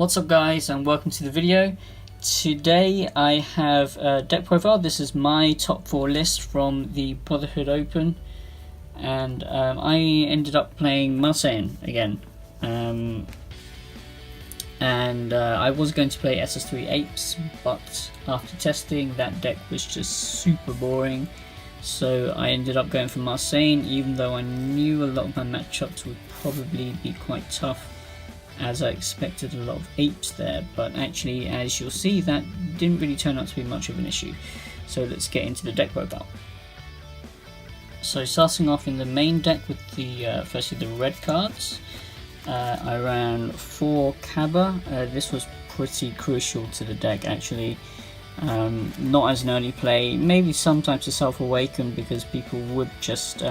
What's up guys, and welcome to the video. Today I have a deck profile. This is my top 4 list from the Brotherhood Open, and I ended up playing Masked Saiyan again. I was going to play SS3 Apes, but after testing that deck was just super boring, so I ended up going for Masked Saiyan, even though I knew a lot of my matchups would probably be quite tough, as I expected a lot of apes there. But actually, as you'll see, that didn't really turn out to be much of an issue. So let's get into the deck profile. So starting off in the main deck with the firstly the red cards, I ran 4 Kaba. This was pretty crucial to the deck actually. Not as an early play, maybe sometimes a self-awaken because people would just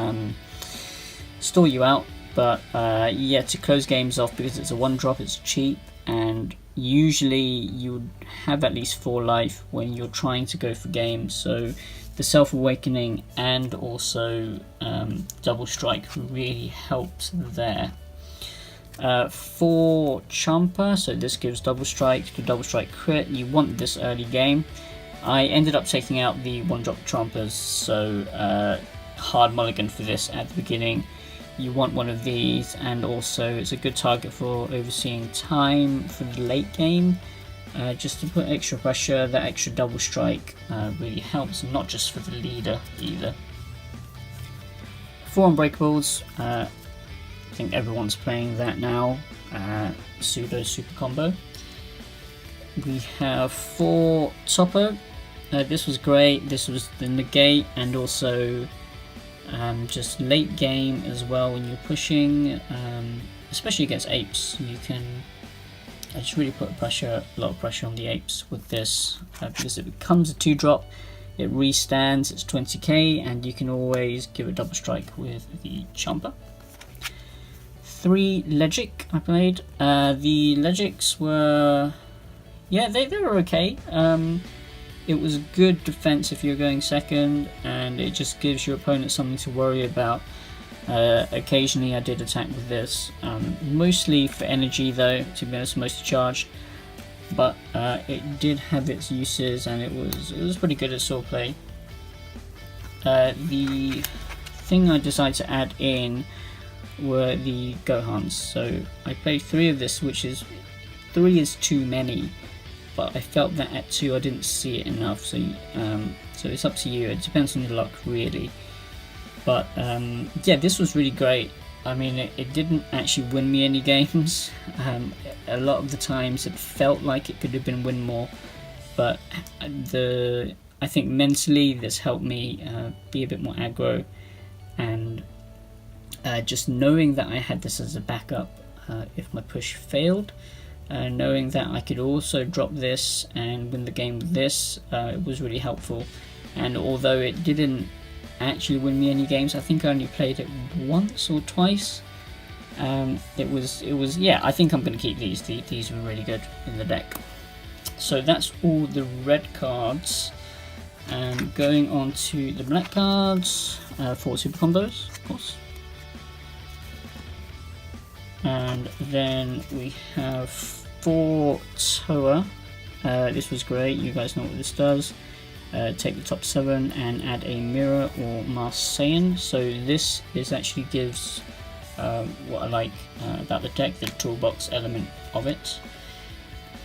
stall you out. But yeah, to close games off, because it's a 1-drop, it's cheap, and usually you would have at least 4 life when you're trying to go for games. So the self-awakening and also double strike really helped there. For Champa, so this gives double strike to double strike crit. You want this early game. I ended up taking out the 1-drop Champas, so hard mulligan for this at the beginning. You want one of these, and also it's a good target for overseeing time for the late game, just to put extra pressure. That extra double strike really helps, and not just for the leader either. 4 Unbreakables, I think everyone's playing that now, pseudo super combo. We have 4 Topo. This was great. This was the negate, and also just late game as well when you're pushing, especially against apes. You can just really put a lot of pressure on the apes with this, because it becomes a 2-drop, it restands, it's 20k, and you can always give a double strike with the Champa. 3 Legic I played. The Legics were, yeah, they were okay. It was good defense if you're going second, and it just gives your opponent something to worry about. Occasionally I did attack with this, mostly for energy though, to be honest, mostly charged, but it did have its uses, and it was pretty good at sword play. The thing I decided to add in were the Gohans, so I played 3 of this, which is 3 is too many. But I felt that at 2 I didn't see it enough, so it's up to you. It depends on your luck really. But yeah, this was really great. I mean, it didn't actually win me any games. A lot of the times it felt like it could have been win more, but I think mentally this helped me be a bit more aggro, and just knowing that I had this as a backup if my push failed. Knowing that I could also drop this and win the game with this, it was really helpful. And although it didn't actually win me any games, I think I only played it once or twice. It was yeah, I think I'm going to keep these. These were really good in the deck. So that's all the red cards. And going on to the black cards, 4 super combos, of course. And then we have 4 Toa. This was great, you guys know what this does. Take the top 7 and add a mirror or Masked Saiyan. So this actually gives what I like about the deck, the toolbox element of it.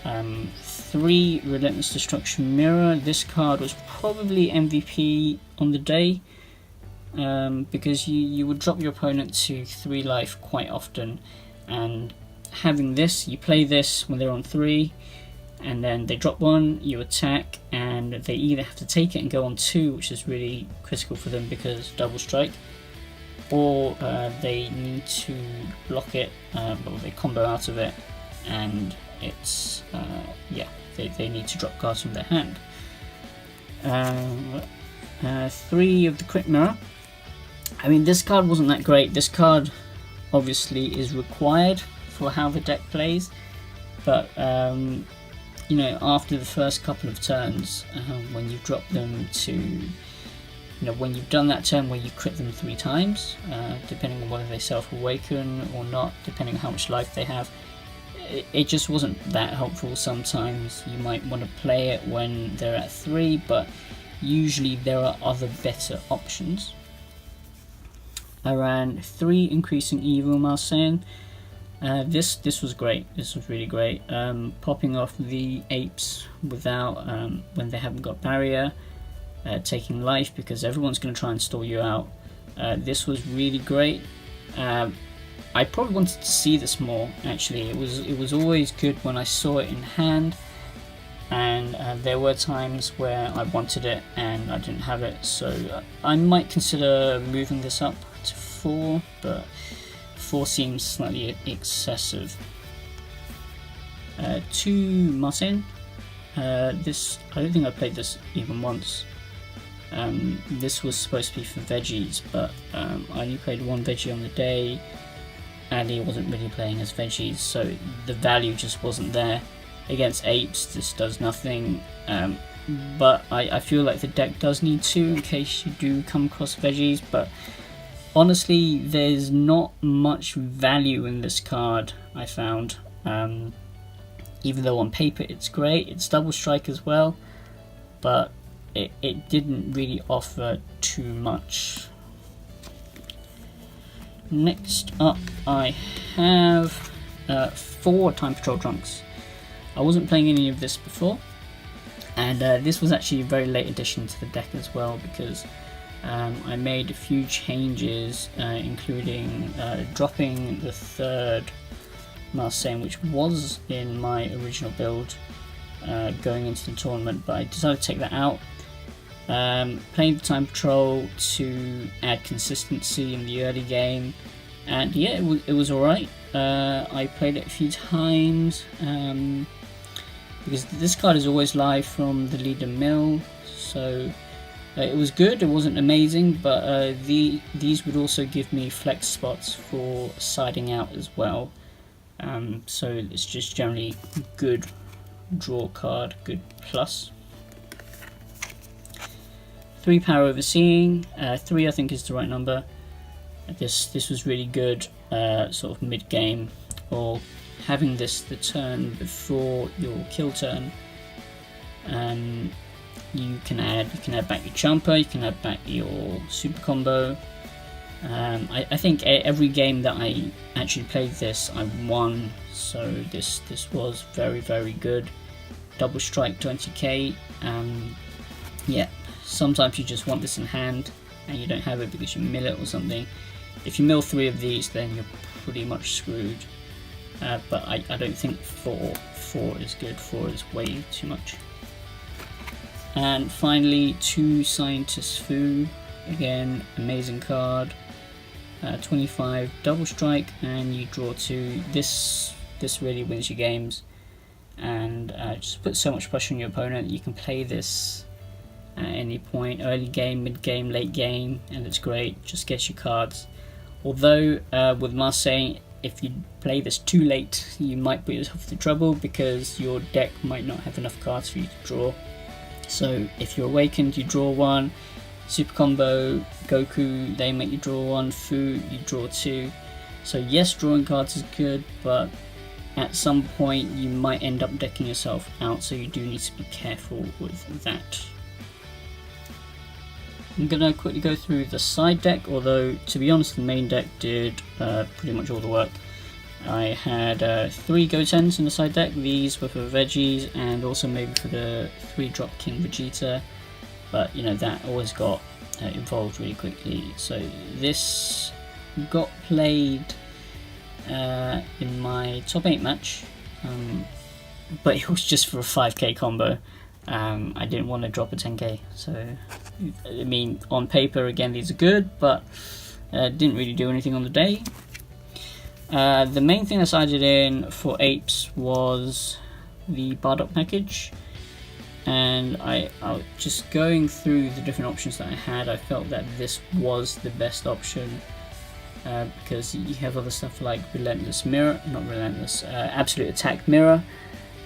3 Relentless Destruction Mirror. This card was probably MVP on the day, because you would drop your opponent to 3 life quite often, and having this, you play this when they're on 3, and then they drop 1, you attack, and they either have to take it and go on 2, which is really critical for them because double strike, or they need to block it, but they combo out of it, and it's yeah, they need to drop cards from their hand. 3 of the Crit Mirror. I mean, this card wasn't that great. This card obviously is required for how the deck plays, but you know, after the first couple of turns, when you drop them to, when you've done that turn where you crit them 3 times, depending on whether they self-awaken or not, depending on how much life they have, it just wasn't that helpful. Sometimes you might want to play it when they're at 3, but usually there are other better options. I ran 3 increasing evil Masked Saiyan. This was great. This was really great. Popping off the apes without when they haven't got barrier, taking life because everyone's going to try and stall you out. This was really great. I probably wanted to see this more. Actually, it was always good when I saw it in hand, and there were times where I wanted it and I didn't have it. So I might consider moving this up to 4, but 4 seems slightly excessive. 2 Masked Saiyan. This, I don't think I played this even once. This was supposed to be for veggies, but I only played 1 veggie on the day, and he wasn't really playing as veggies, so the value just wasn't there. Against apes, this does nothing, but I feel like the deck does need to in case you do come across veggies, but honestly, there's not much value in this card, I found. Even though on paper it's great, it's double strike as well, but it didn't really offer too much. Next up, I have 4 Time Patrol Trunks. I wasn't playing any of this before, and this was actually a very late addition to the deck as well, because I made a few changes, including dropping the 3rd Masked Saiyan, which was in my original build going into the tournament, but I decided to take that out. Playing the Time Patrol to add consistency in the early game, and yeah, it was alright. I played it a few times because this card is always live from the leader mill, so it was good. It wasn't amazing, but these would also give me flex spots for siding out as well, so it's just generally good draw card, good plus. 3 Power Overseeing. 3 I think is the right number. This was really good, sort of mid game, or having this the turn before your kill turn. You can add back your jumper, you can add back your super combo. I think every game that I actually played this, I won, so this was very, very good. Double strike 20k. Yeah, sometimes you just want this in hand and you don't have it because you mill it or something. If you mill 3 of these, then you're pretty much screwed. But I don't think 4 is good. 4 is way too much. And finally, 2 Scientist Fu. Again, amazing card. 25 double strike, and you draw 2. This really wins your games, and just puts so much pressure on your opponent. You can play this at any point, early game, mid game, late game, and it's great. Just gets your cards. Although with Masked Saiyan, if you play this too late, you might put yourself into trouble because your deck might not have enough cards for you to draw. So if you're awakened, you draw 1. Super combo, Goku, they make you draw 1. Fu, you draw 2. So yes, drawing cards is good, but at some point you might end up decking yourself out, so you do need to be careful with that. I'm going to quickly go through the side deck, although to be honest the main deck did pretty much all the work. I had 3 Gotens in the side deck. These were for veggies and also maybe for the 3-drop King Vegeta, but you know, that always got evolved really quickly. So this got played in my top 8 match, but it was just for a 5k combo. I didn't want to drop a 10k, so I mean, on paper again these are good, but didn't really do anything on the day. The main thing I sided in for apes was the Bardock package, and I was just going through the different options that I had. I felt that this was the best option, because you have other stuff like Relentless Mirror, not Relentless, Absolute Attack Mirror,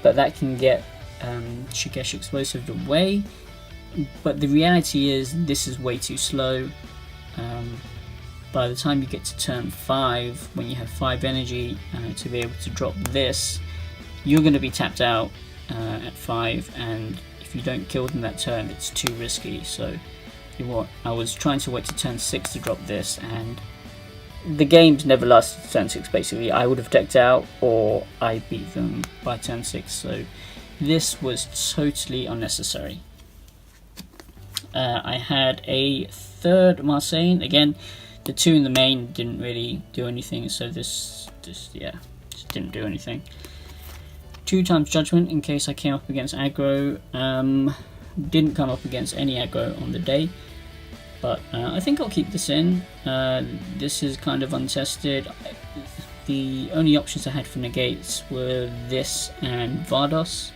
but that can get Shigesh Explosive away. But the reality is this is way too slow. By the time you get to turn 5, when you have 5 energy, to be able to drop this, you're going to be tapped out at 5, and if you don't kill them that turn, it's too risky. So I was trying to wait to turn 6 to drop this, and the games never lasted to turn 6 basically. I would have decked out, or I beat them by turn 6, so this was totally unnecessary. I had a third Masked Saiyan. Again, the 2 in the main didn't really do anything, so this just didn't do anything. 2 times Judgment in case I came up against aggro. Didn't come up against any aggro on the day, but I think I'll keep this in. This is kind of untested. The only options I had for negates were this and Vardos,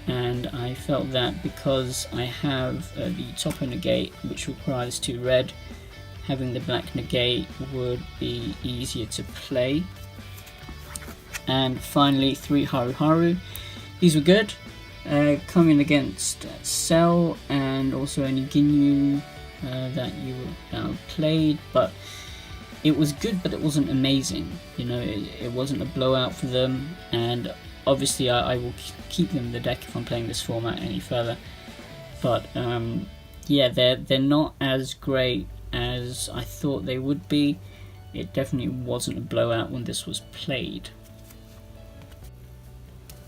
and I felt that because I have the Topo negate, which requires 2 red, having the black negate would be easier to play. And finally 3 Haru Haru. These were good, coming against Cell and also any Ginyu that you played, but it was good, but it wasn't amazing. You know, it wasn't a blowout for them, and obviously I will keep them in the deck if I'm playing this format any further. But yeah, they're not as great as I thought they would be. It definitely wasn't a blowout when this was played.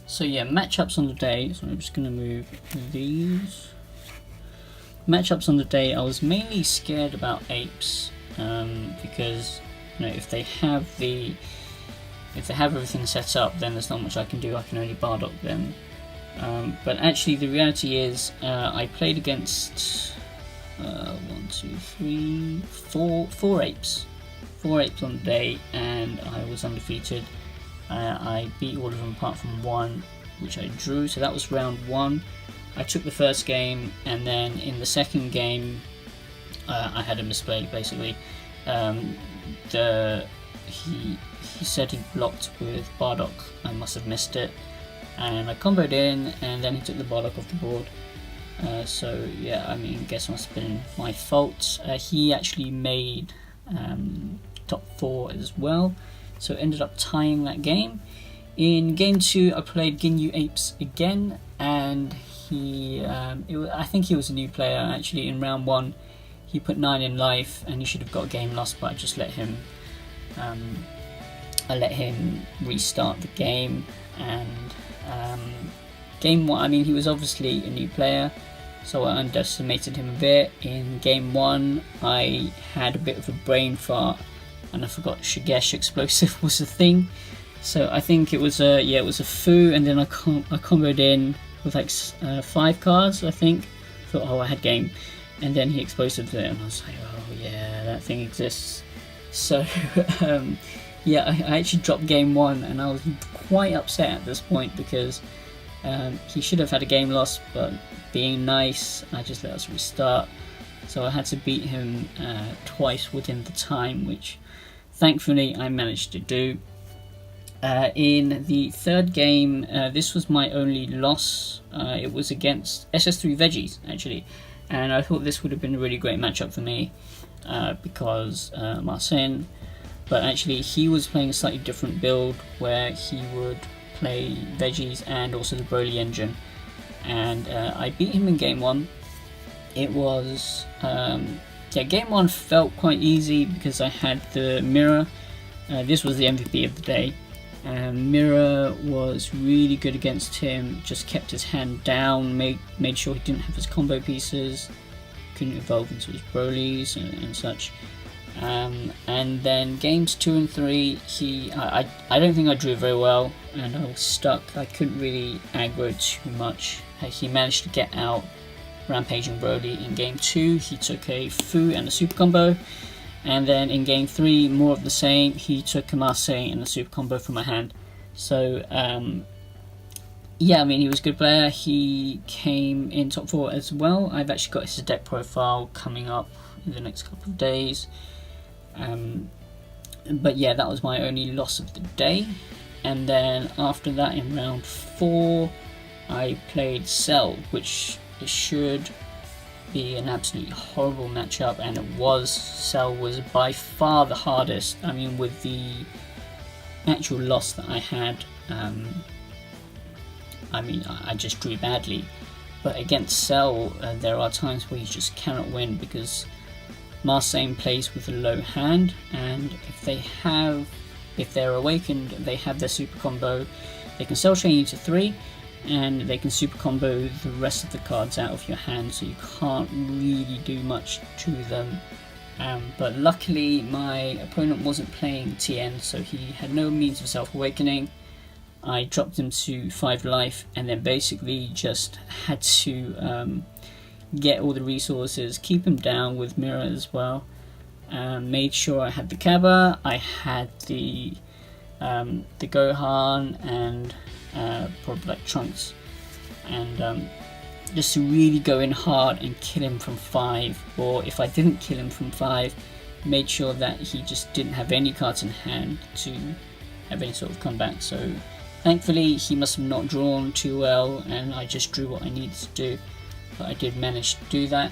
So yeah, matchups on the day. So I'm just going to move these. Matchups on the day, I was mainly scared about apes because, you know, if they have everything set up, then there's not much I can do. I can only Bardock them. But actually, the reality is, I played against 4 apes. 4 apes on the day, and I was undefeated. I beat all of them apart from 1, which I drew, so that was round 1. I took the first game, and then in the second game, I had a misplay basically. He said he blocked with Bardock. I must have missed it, and I comboed in, and then he took the Bardock off the board. So yeah, I mean, guess it must have been my fault. He actually made top 4 as well, so ended up tying that game. In game 2, I played Ginyu Apes again, and I think he was a new player actually. In round 1, he put 9 in life, and he should have got a game lost, but I just let him. I let him restart the game, and game 1. I mean, he was obviously a new player, so I underestimated him a bit. In game 1, I had a bit of a brain fart, and I forgot Shigesh explosive was a thing. So I think it was a foo, and then I comboed in with like 5 cards. I think thought, oh, I had game, and then he explosived it, and I was like, oh yeah, that thing exists. So yeah, I actually dropped game 1, and I was quite upset at this point because he should have had a game loss, but being nice, I just let us restart. So I had to beat him twice within the time, which thankfully I managed to do. In the third game, this was my only loss. It was against SS3 Veggies actually, and I thought this would have been a really great matchup for me because Masked Saiyan, but actually he was playing a slightly different build where he would play Veggies and also the Broly engine, and I beat him in game 1. It was game 1 felt quite easy because I had the mirror. This was the MVP of the day. Mirror was really good against him, just kept his hand down, made sure he didn't have his combo pieces, couldn't evolve into his Brolys and such. And then games 2 and 3, I don't think I drew very well, and I was stuck. I couldn't really aggro too much. He managed to get out Rampaging Broly. In game 2, he took a Fu and a super combo. And then in game 3, more of the same, he took a Masked Saiyan and a super combo from my hand. So, yeah, I mean, he was a good player. He came in top 4 as well. I've actually got his deck profile coming up in the next couple of days. But yeah, that was my only loss of the day. And then after that, in round 4, I played Cell, which should be an absolutely horrible matchup, and it was. Cell was by far the hardest. I mean, with the actual loss that I had I mean, I just drew badly. But against Cell, there are times where you just cannot win because Masked Saiyan plays with a low hand, and if they're awakened, they have their super combo. They can Cell Chain you to 3, and they can super combo the rest of the cards out of your hand, so you can't really do much to them. But luckily my opponent wasn't playing TN, so he had no means of self-awakening. I dropped him to 5 life, and then basically just had to get all the resources, keep him down with Mirror as well. Made sure I had the Kaba, I had the Gohan, and probably like Trunks, and just to really go in hard and kill him from 5, or if I didn't kill him from 5, made sure that he just didn't have any cards in hand to have any sort of comeback. So thankfully he must have not drawn too well, and I just drew what I needed to do, but I did manage to do that.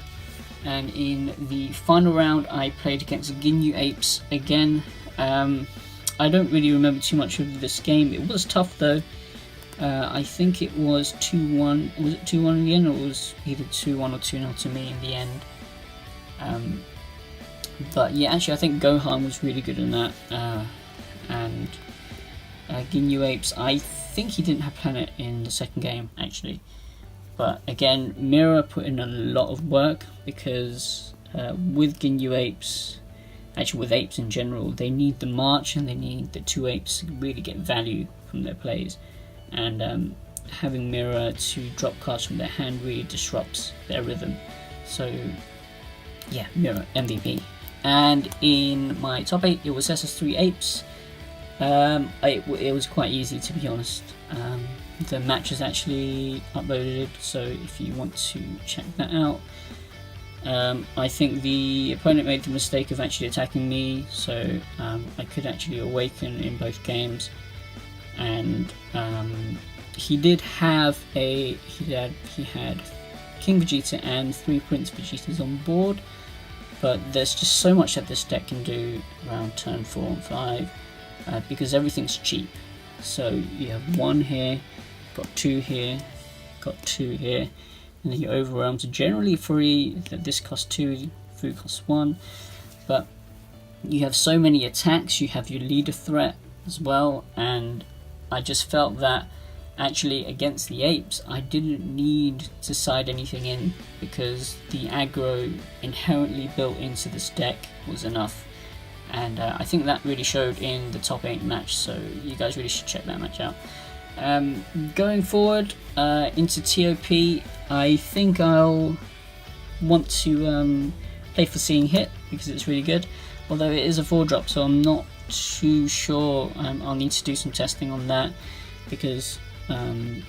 And in the final round I played against Ginyu Apes again. I don't really remember too much of this game. It was tough though. I think it was 2-1. Was it 2-1 in the end, or it was either 2-1 or 2-0 to me in the end? But yeah, actually I think Gohan was really good in that. And Ginyu Apes, I think he didn't have Planet in the second game actually. But again, Mirror put in a lot of work because with Ginyu Apes, actually with apes in general, they need the march and they need the 2 apes to really get value from their plays. And having Mirror to drop cards from their hand really disrupts their rhythm. So yeah, Mirror MVP. And in my top 8 it was SS3 Apes. It was quite easy, to be honest. The match is actually uploaded, so if you want to check that out. I think the opponent made the mistake of actually attacking me, so I could actually awaken in both games. And he did have he had King Vegeta and 3 Prince Vegetas on board, but there's just so much that this deck can do around turn 4 and 5 because everything's cheap. So you have 1 here, got 2 here, got 2 here, and then your overwhelms are generally free. This costs 2, food costs 1, but you have so many attacks. You have your leader threat as well, and I just felt that actually against the apes I didn't need to side anything in because the aggro inherently built into this deck was enough. And I think that really showed in the top 8 match, so you guys really should check that match out. Going forward into TOP, I think I'll want to play for Seeing Hit because it's really good, although it is a 4-drop, so I'm not too sure. I'll need to do some testing on that because I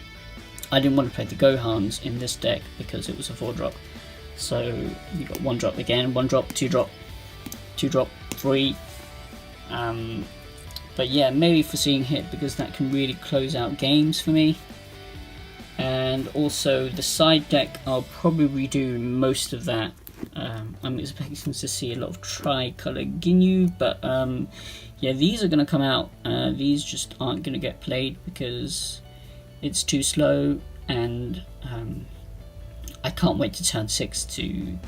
didn't want to play the Gohans in this deck because it was a 4-drop. So we got 1-drop again, 1-drop, 2-drop, 2-drop, 3. But yeah, maybe for Seeing Hit because that can really close out games for me. And also the side deck, I'll probably do most of that. I'm expecting to see a lot of Tri-Color Ginyu, but yeah, these are going to come out. These just aren't going to get played because it's too slow, and I can't wait to turn 6 to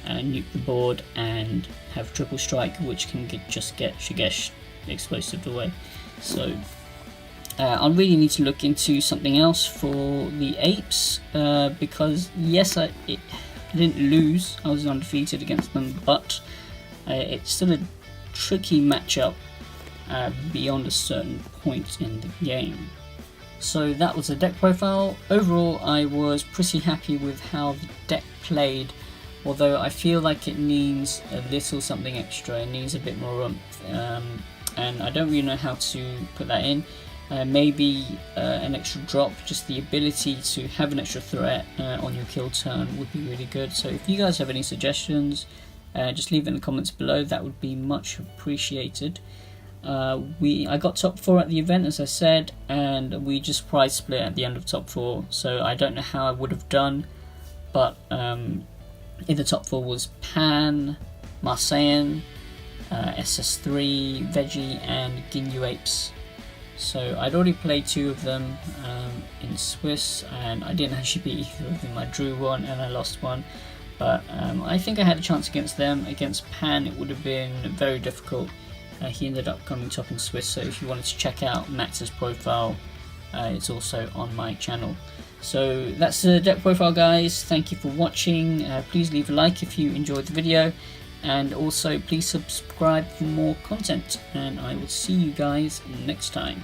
nuke the board and have triple strike, which can just get Shigesh explosive away. So I really need to look into something else for the apes because yes, I didn't lose, I was undefeated against them, but it's still a tricky matchup beyond a certain point in the game. So that was the deck profile. Overall I was pretty happy with how the deck played, although I feel like it needs a little something extra. It needs a bit more oomph, and I don't really know how to put that in. Maybe an extra drop, just the ability to have an extra threat on your kill turn would be really good. So if you guys have any suggestions, just leave it in the comments below, that would be much appreciated. I got top 4 at the event, as I said, and we just prize split at the end of top 4, so I don't know how I would have done, but in the top 4 was Pan, Masked Saiyan, SS3, Veggie, and Ginyu Apes. So I'd already played 2 of them in Swiss, and I didn't actually beat either of them. I drew 1 and I lost 1, but I think I had a chance against them. Against Pan it would have been very difficult. He ended up coming top in Swiss, so if you wanted to check out Max's profile, it's also on my channel. So that's the deck profile, guys. Thank you for watching. Please leave a like if you enjoyed the video, and also please subscribe for more content, and I will see you guys next time.